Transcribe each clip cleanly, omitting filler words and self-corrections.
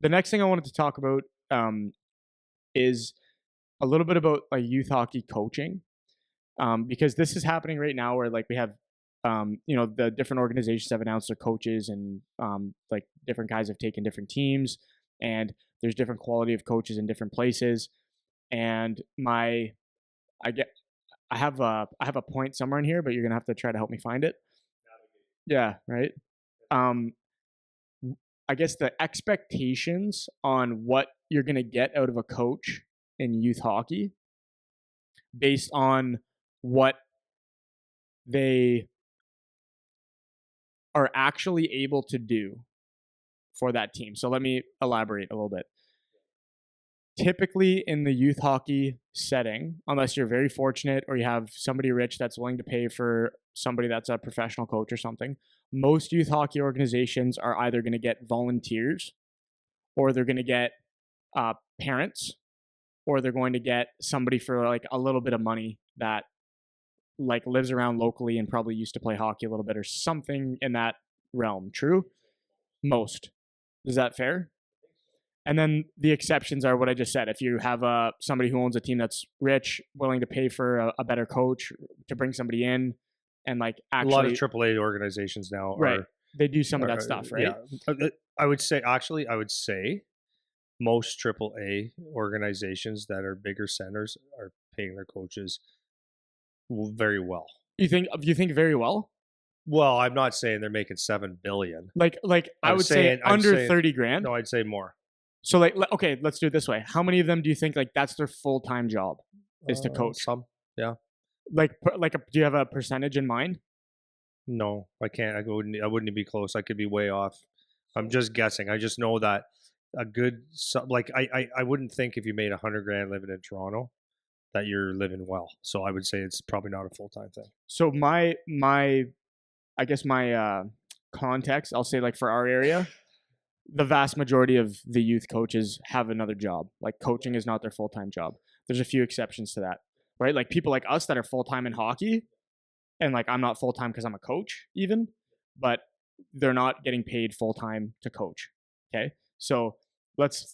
the next thing I wanted to talk about is a little bit about like youth hockey coaching, because this is happening right now where like we have the different organizations have announced their coaches, and like different guys have taken different teams, and there's different quality of coaches in different places. And my I get I have a point somewhere in here, but you're gonna have to try to help me find it. Yeah, right. Um, I guess the expectations on what you're gonna get out of a coach in youth hockey based on what they are actually able to do for that team. So let me elaborate a little bit. Typically in the youth hockey setting, unless you're very fortunate or you have somebody rich that's willing to pay for somebody that's a professional coach or something, most youth hockey organizations are either going to get volunteers, or they're going to get parents, or they're going to get somebody for like a little bit of money that like lives around locally and probably used to play hockey a little bit or something in that realm. True? Most. Is that fair? And then the exceptions are what I just said. If you have somebody who owns a team that's rich, willing to pay for a better coach to bring somebody in, and like A lot of actually, AAA organizations now right, they do some of that are stuff, right? yeah. I would say actually, I would say most AAA organizations that are bigger centers are paying their coaches very well. You think very well? Well, I'm not saying they're making 7 billion. Like I I'm would say saying I'm under saying 30 grand. no, I'd say more. So like okay, let's do it this way. How many of them do you think like that's their full-time job is to coach? Some, yeah. Do you have a percentage in mind? No, I can't. I wouldn't be close. I could be way off. I'm just guessing. I just know that a good like I wouldn't think if you made 100 grand living in Toronto that you're living well. So I would say it's probably not a full time thing. So my I guess my context, I'll say like for our area, the vast majority of the youth coaches have another job. Like coaching is not their full-time job. There's a few exceptions to that, right? Like people like us that are full-time in hockey, and like I'm not full-time because I'm a coach even, but they're not getting paid full-time to coach. Okay. So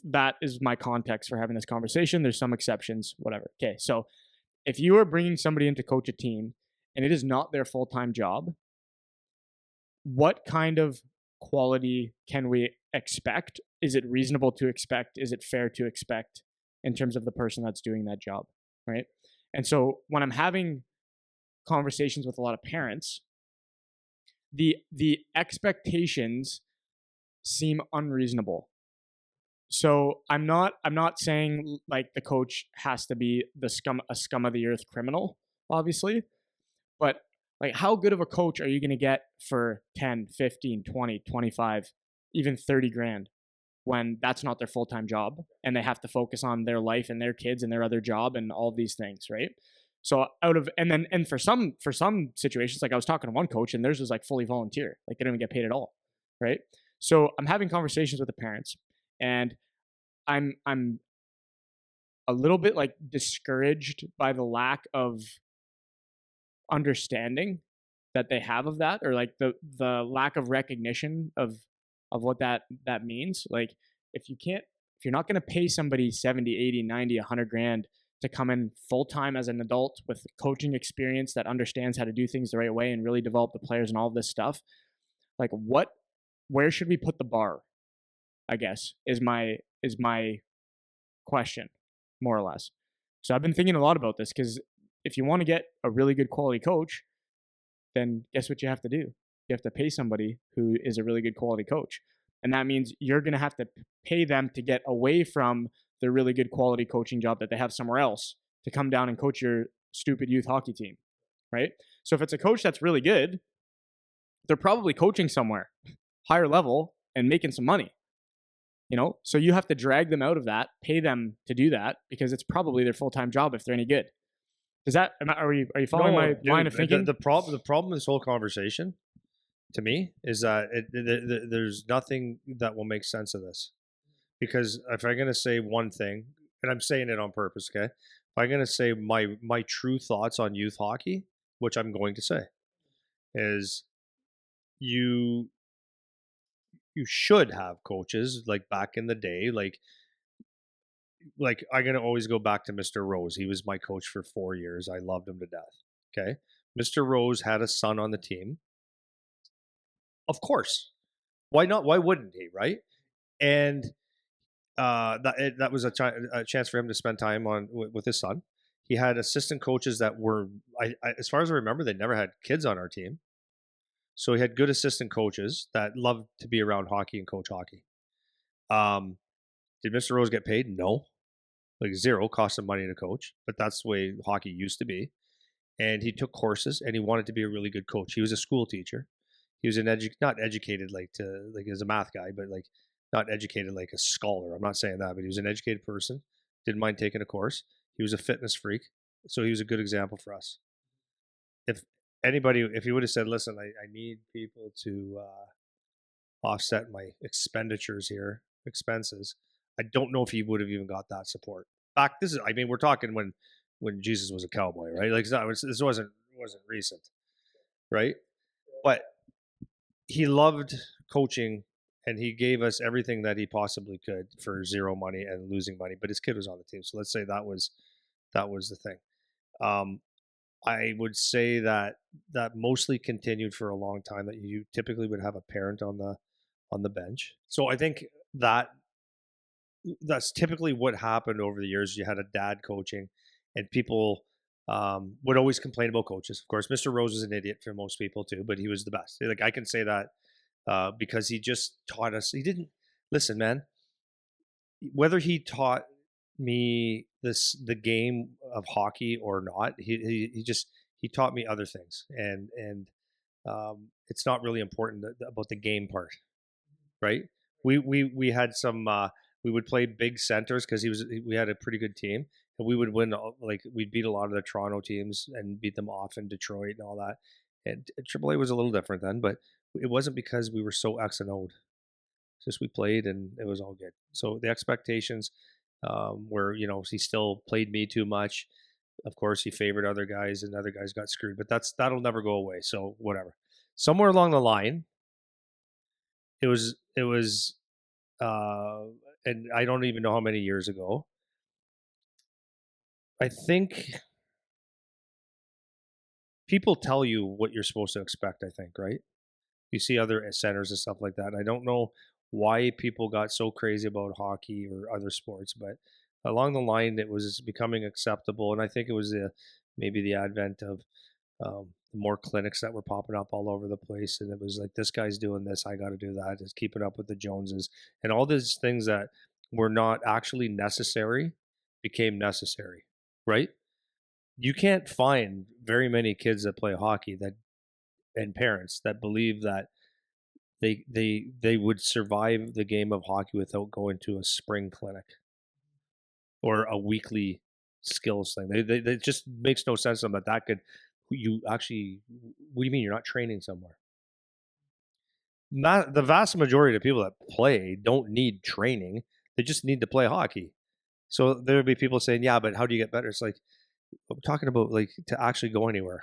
that is my context for having this conversation. There's some exceptions, whatever. Okay. So if you are bringing somebody in to coach a team and it is not their full-time job, what kind of quality can we expect? Is it reasonable to expect? Is it fair to expect in terms of the person that's doing that job? Right. And so when I'm having conversations with a lot of parents, the expectations seem unreasonable. So I'm not saying like the coach has to be a scum of the earth criminal, obviously, but like how good of a coach are you going to get for 10, 15, 20, 25, even 30 grand when that's not their full-time job and they have to focus on their life and their kids and their other job and all these things, right? So and for some situations, like I was talking to one coach and theirs was like fully volunteer, like they don't even get paid at all, right? So I'm having conversations with the parents, and I'm a little bit like discouraged by the lack of understanding that they have of that, or like the lack of recognition of what that means. Like if you're not going to pay somebody 70, 80, 90, 100 grand to come in full time as an adult with coaching experience that understands how to do things the right way and really develop the players and all of this stuff, like where should we put the bar, I guess is my question, more or less. So I've been thinking a lot about this, because if you want to get a really good quality coach, then guess what you have to do? You have to pay somebody who is a really good quality coach. And that means you're going to have to pay them to get away from the really good quality coaching job that they have somewhere else to come down and coach your stupid youth hockey team, right? So if it's a coach that's really good, they're probably coaching somewhere higher level and making some money. So you have to drag them out of that, pay them to do that, because it's probably their full-time job if they're any good. Are you following my line of thinking? The problem with this whole conversation to me is that there's nothing that will make sense of this. Because if I'm going to say one thing, and I'm saying it on purpose, okay? If I'm going to say my true thoughts on youth hockey, which I'm going to say, is you you should have coaches like back in the day, like I'm gonna always go back to Mr. Rose. He was my coach for 4 years. I loved him to death. Okay. Mr. Rose had a son on the team. Of course. Why not? Why wouldn't he? Right. And that was a chance for him to spend time with his son. He had assistant coaches that were, as far as I remember, they never had kids on our team. So he had good assistant coaches that loved to be around hockey and coach hockey. Um, did Mr. Rose get paid? No, like zero. Cost him money to coach, but that's the way hockey used to be. And he took courses, and he wanted to be a really good coach. He was a school teacher. He was not educated like as a math guy, but like not educated like a scholar. I'm not saying that, but he was an educated person. Didn't mind taking a course. He was a fitness freak, so he was a good example for us. If if he would have said, "Listen, I need people to offset my expenditures here, expenses," I don't know if he would have even got that support. Back, this is, I mean, we're talking when Jesus was a cowboy, right? Like, this wasn't recent, right? But he loved coaching, and he gave us everything that he possibly could for zero money and losing money. But his kid was on the team, so let's say that was the thing. Um, I would say that mostly continued for a long time. That you typically would have a parent on the bench. So I think that's typically what happened over the years. You had a dad coaching, and people would always complain about coaches. Of course, Mr. Rose was an idiot for most people too, but he was the best. Like, I can say that because he just taught us. He didn't listen, man. Whether he taught me the game of hockey or not, he taught me other things, and it's not really important about the game part, right? We had some. We would play big centers because we had a pretty good team, and we would win. Like, we'd beat a lot of the Toronto teams and beat them off in Detroit and all that. And AAA was a little different then, but it wasn't because we were so X and O'd. It's just we played and it was all good. So the expectations were, he still played me too much. Of course, he favored other guys, and other guys got screwed. But that'll never go away. So whatever. Somewhere along the line, it was uh, and I don't even know how many years ago. I think people tell you what you're supposed to expect. I think, right? You see other centers and stuff like that. And I don't know why people got so crazy about hockey or other sports, but along the line, it was becoming acceptable. And I think it was maybe the advent of more clinics that were popping up all over the place. And it was like, this guy's doing this, I got to do that. It's keeping up with the Joneses. And all these things that were not actually necessary became necessary, right? You can't find very many kids that play hockey that and parents that believe that they would survive the game of hockey without going to a spring clinic or a weekly skills thing. It just makes no sense to them that could you actually. What do you mean you're not training somewhere? Not the vast majority of people that play don't need training. They just need to play hockey. So there would be people saying, "Yeah, but how do you get better?" It's like, I'm talking about like to actually go anywhere,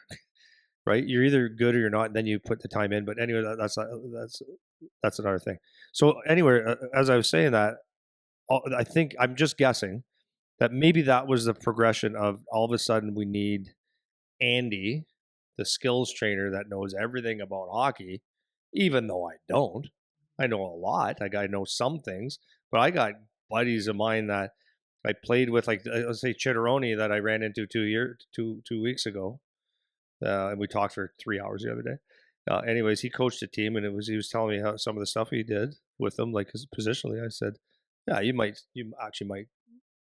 right? You're either good or you're not, and then you put the time in. But anyway, that's another thing. So anyway, as I was saying that, I think I'm just guessing that maybe that was the progression of all of a sudden we need Andy, the skills trainer that knows everything about hockey, even though I don't. I know a lot. I know some things, but I got buddies of mine that I played with, like let's say Chitteroni that I ran into 2 weeks ago, and we talked for 3 hours the other day. Anyways, he coached a team, and he was telling me how some of the stuff he did with them, like positionally. I said, "Yeah, you actually might,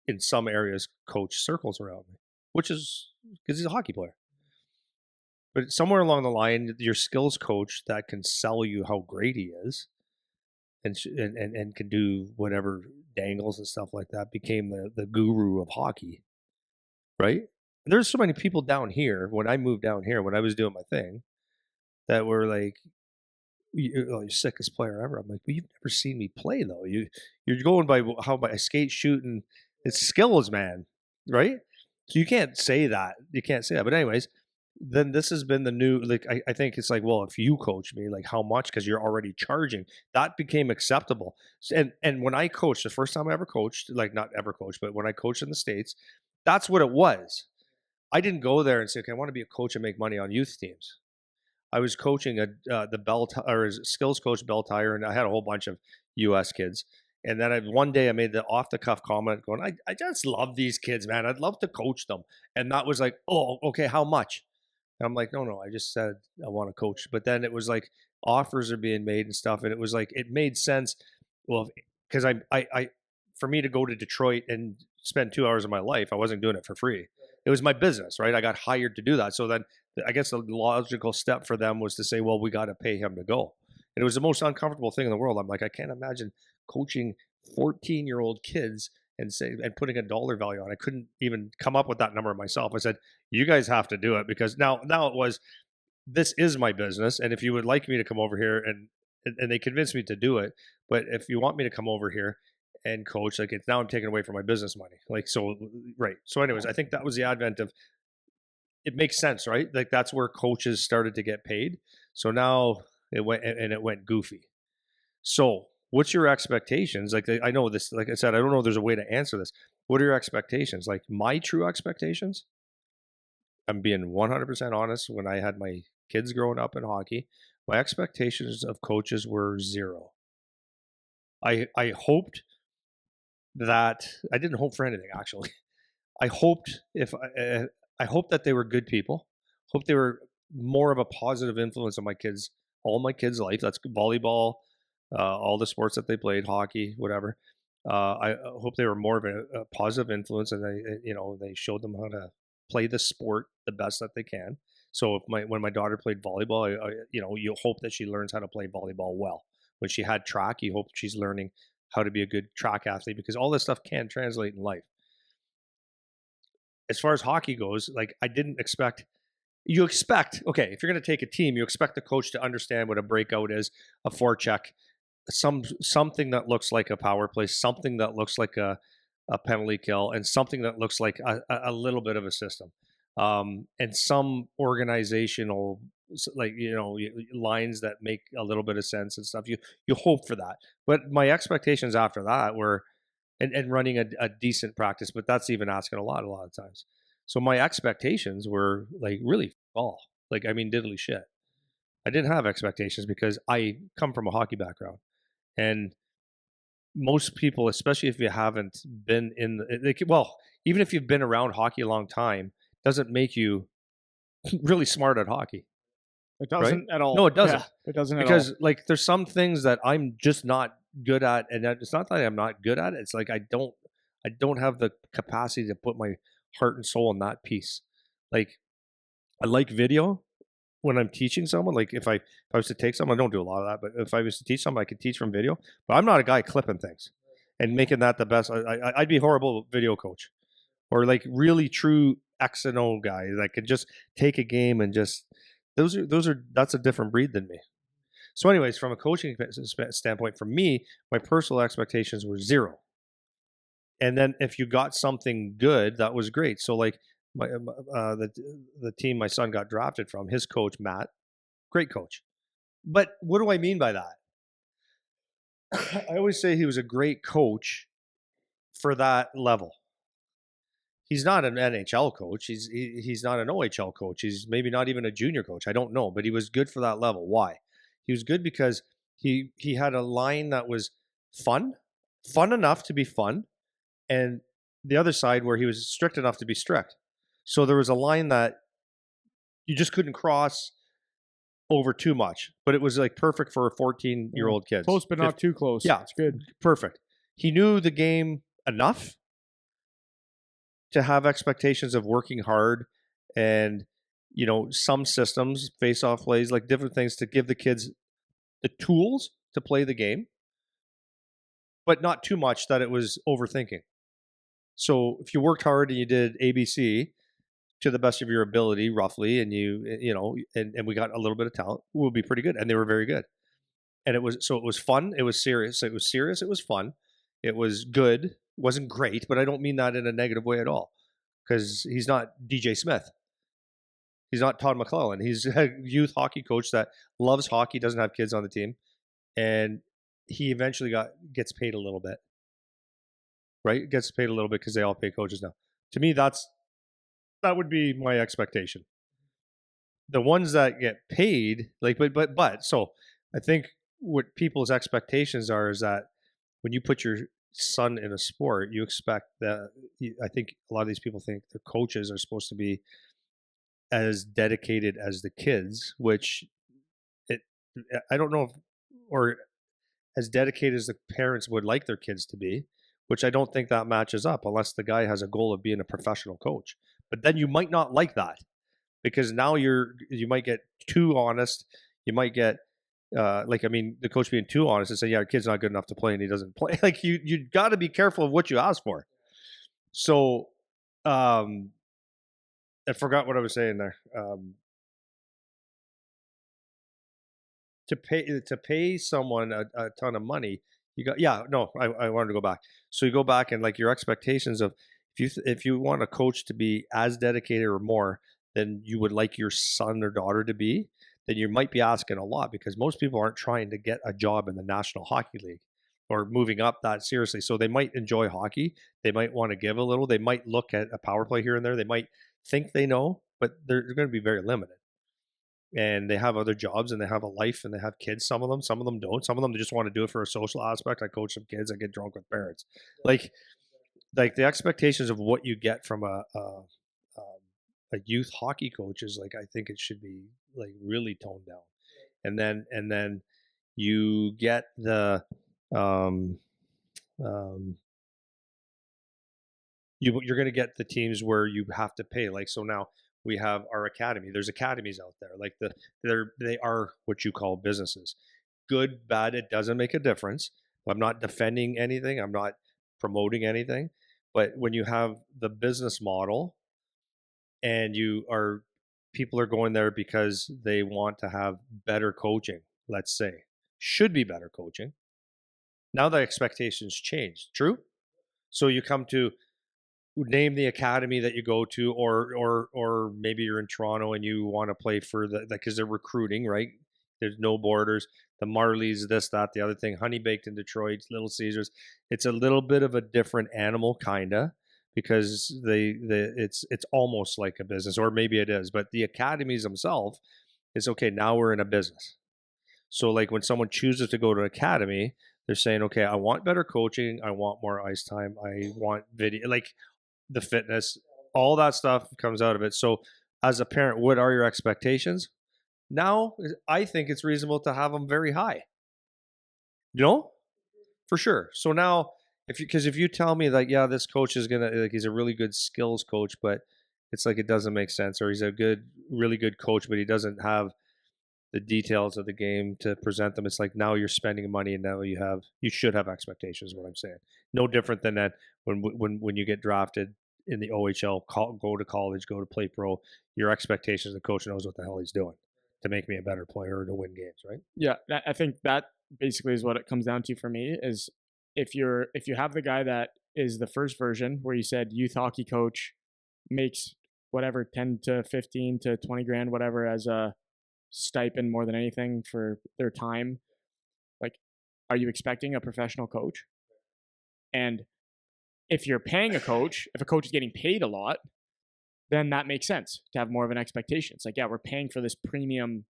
in some areas, coach circles around me," which is because he's a hockey player. But somewhere along the line, your skills coach that can sell you how great he is, and can do whatever dangles and stuff like that, became the guru of hockey, right? There's so many people down here when I moved down here when I was doing my thing that were like, you're sickest player ever. I'm like, well, you've never seen me play though. You're going by how I skate, shoot, and it's skills, man, right? So you can't say that. You can't say that. But anyways, then this has been the new, like, I think it's like, well, if you coach me, like, how much? Because you're already charging. That became acceptable. And when I coached, the first time I ever coached, like, not ever coached, but when I coached in the States, that's what it was. I didn't go there and say, okay, I want to be a coach and make money on youth teams. I was coaching the or skills coach Bell Tire, and I had a whole bunch of U.S. kids. And then one day I made the off the cuff comment going, I just love these kids, man. I'd love to coach them. And that was like, oh, okay, how much? And I'm like, no, no, I just said I want to coach. But then it was like offers are being made and stuff. And it was like, it made sense. Well, because for me to go to Detroit and spend 2 hours of my life, I wasn't doing it for free. It was my business, right? I got hired to do that. So then I guess the logical step for them was to say, well, we got to pay him to go. And it was the most uncomfortable thing in the world. I'm like, I can't imagine coaching 14-year-old kids and putting a dollar value on it. I couldn't even come up with that number myself. I said, you guys have to do it, because now it was, this is my business. And if you would like me to come over here, and they convinced me to do it, but if you want me to come over here and coach, like, it's now I'm taking away from my business money. Like, so, right. So anyways, I think that was the advent of, it makes sense, right? Like, that's where coaches started to get paid. So now it went goofy. So what's your expectations? Like, I know this, like I said, I don't know if there's a way to answer this. What are your expectations? Like, my true expectations, I'm being 100% honest. When I had my kids growing up in hockey, my expectations of coaches were zero. I hoped that, I didn't hope for anything, actually. I hoped I hoped that they were good people. Hope they were more of a positive influence on my kids, all my kids' life. That's volleyball, all the sports that they played, hockey, whatever. I hope they were more of a positive influence, and they showed them how to play the sport the best that they can. So if when my daughter played volleyball, you hope that she learns how to play volleyball well. When she had track, you hope she's learning how to be a good track athlete, because all this stuff can translate in life. As far as hockey goes, like, I didn't expect, okay, if you're going to take a team, you expect the coach to understand what a breakout is, a forecheck, something that looks like a power play, something that looks like a penalty kill, and something that looks like a little bit of a system, and some organizational, like, lines that make a little bit of sense and stuff. You hope for that, but my expectations after that were, and running a decent practice, but that's even asking a lot of times. So my expectations were like really all, like, I mean, diddly shit. I didn't have expectations because I come from a hockey background, and most people, especially if you haven't been in well, even if you've been around hockey a long time, doesn't make you really smart at hockey, It right? doesn't at all. No, it doesn't. Yeah, it doesn't at all. Because, like, there's some things that I'm just not good at, and it's not that I'm not good at it. It's like I don't have the capacity to put my heart and soul in that piece. Like, I like video when I'm teaching someone. Like, if I was to take someone, I don't do a lot of that, but if I was to teach someone, I could teach from video. But I'm not a guy clipping things and making that the best. I'd be horrible video coach, or like really true X and O guy that could just take a game and just, that's a different breed than me. So, anyways, from a coaching standpoint, for me, my personal expectations were zero. And then if you got something good, that was great. So, like, the team my son got drafted from, his coach Matt, great coach. But what do I mean by that? I always say he was a great coach for that level. He's not an NHL coach. He's not an OHL coach. He's maybe not even a junior coach. I don't know, but he was good for that level. Why? He was good because he had a line that was fun enough to be fun, and the other side where he was strict enough to be strict. So there was a line that you just couldn't cross over too much, but it was like perfect for 14-year-old kids. Close, but not too close. Yeah, it's good. Perfect. He knew the game enough to have expectations of working hard, and some systems, face-off plays, like different things to give the kids the tools to play the game, but not too much that it was overthinking. So if you worked hard and you did ABC to the best of your ability, roughly, and and we got a little bit of talent, we'll be pretty good. And they were very good. And it was fun. It was serious. It was fun. It was good. It wasn't great, but I don't mean that in a negative way at all, because he's not DJ Smith. He's not Todd McClellan. He's a youth hockey coach that loves hockey, doesn't have kids on the team, and he eventually gets paid a little bit, right? Gets paid a little bit because they all pay coaches now. To me, that would be my expectation. The ones that get paid, like, but so I think what people's expectations are is that when you put your son in a sport, you expect that. I think a lot of these people think the coaches are supposed to be as dedicated as the kids, which it I don't know if, or as dedicated as the parents would like their kids to be, which I don't think that matches up unless the guy has a goal of being a professional coach. But then you might not like that because now you might get too honest. You might get like, I mean, the coach being too honest and saying, "Yeah, our kid's not good enough to play, and he doesn't play." Like, you got to be careful of what you ask for. So, um, I forgot what I was saying there. To pay someone a ton of money, you got yeah no I wanted to go back. So you go back and like your expectations of if you want a coach to be as dedicated or more than you would like your son or daughter to be, then you might be asking a lot because most people aren't trying to get a job in the National Hockey League or moving up that seriously. So they might enjoy hockey, they might want to give a little, they might look at a power play here and there, they might think they know, but they're going to be very limited, and they have other jobs and they have a life and they have kids. Some of them don't. Some of them just want to do it for a social aspect. I coach some kids. I get drunk with parents. Like like the expectations of what you get from a youth hockey coach is like I think it should be like really toned down. And then you get the um, um, you're going to get the teams where you have to pay. Like so now we have our academy. There's academies out there. Like they are what you call businesses. Good, bad, it doesn't make a difference. I'm not defending anything. I'm not promoting anything. But when you have the business model and you are people are going there because they want to have better coaching, let's say, should be better coaching. Now the expectations change. True? So you come to name the academy that you go to, or maybe you're in Toronto and you want to play for the because they're recruiting, right? There's no borders. The Marlies, this, that, the other thing. Honey Baked in Detroit, Little Caesars. It's a little bit of a different animal, kinda, because it's almost like a business, or maybe it is. But the academies themselves is okay. Now we're in a business. So like when someone chooses to go to academy, they're saying, okay, I want better coaching, I want more ice time, I want video, like the fitness, all that stuff comes out of it. So, as a parent, what are your expectations? Now, I think it's reasonable to have them very high. You know, for sure. So now, if you tell me like, yeah, this coach is gonna like he's a really good skills coach, but it's like it doesn't make sense, or he's a really good coach, but he doesn't have the details of the game to present them. It's like now you're spending money, and now you should have expectations. Is what I'm saying. No different than that when you get drafted in the OHL, go to college, go to play pro. Your expectations, the coach knows what the hell he's doing to make me a better player or to win games, right? Yeah, I think that basically is what it comes down to for me is if you have the guy that is the first version where you said youth hockey coach makes whatever 10 to 15 to 20 grand whatever as a stipend more than anything for their time, like are you expecting a professional coach? And if you're paying a coach, if a coach is getting paid a lot, then that makes sense to have more of an expectation. It's like, yeah, we're paying for this premium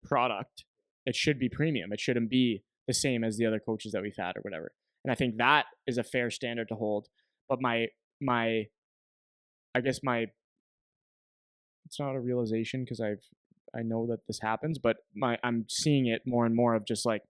product. It should be premium. It shouldn't be the same as the other coaches that we've had or whatever. And I think that is a fair standard to hold. But my I guess my it's not a realization because I know that this happens, but I'm seeing it more and more of just like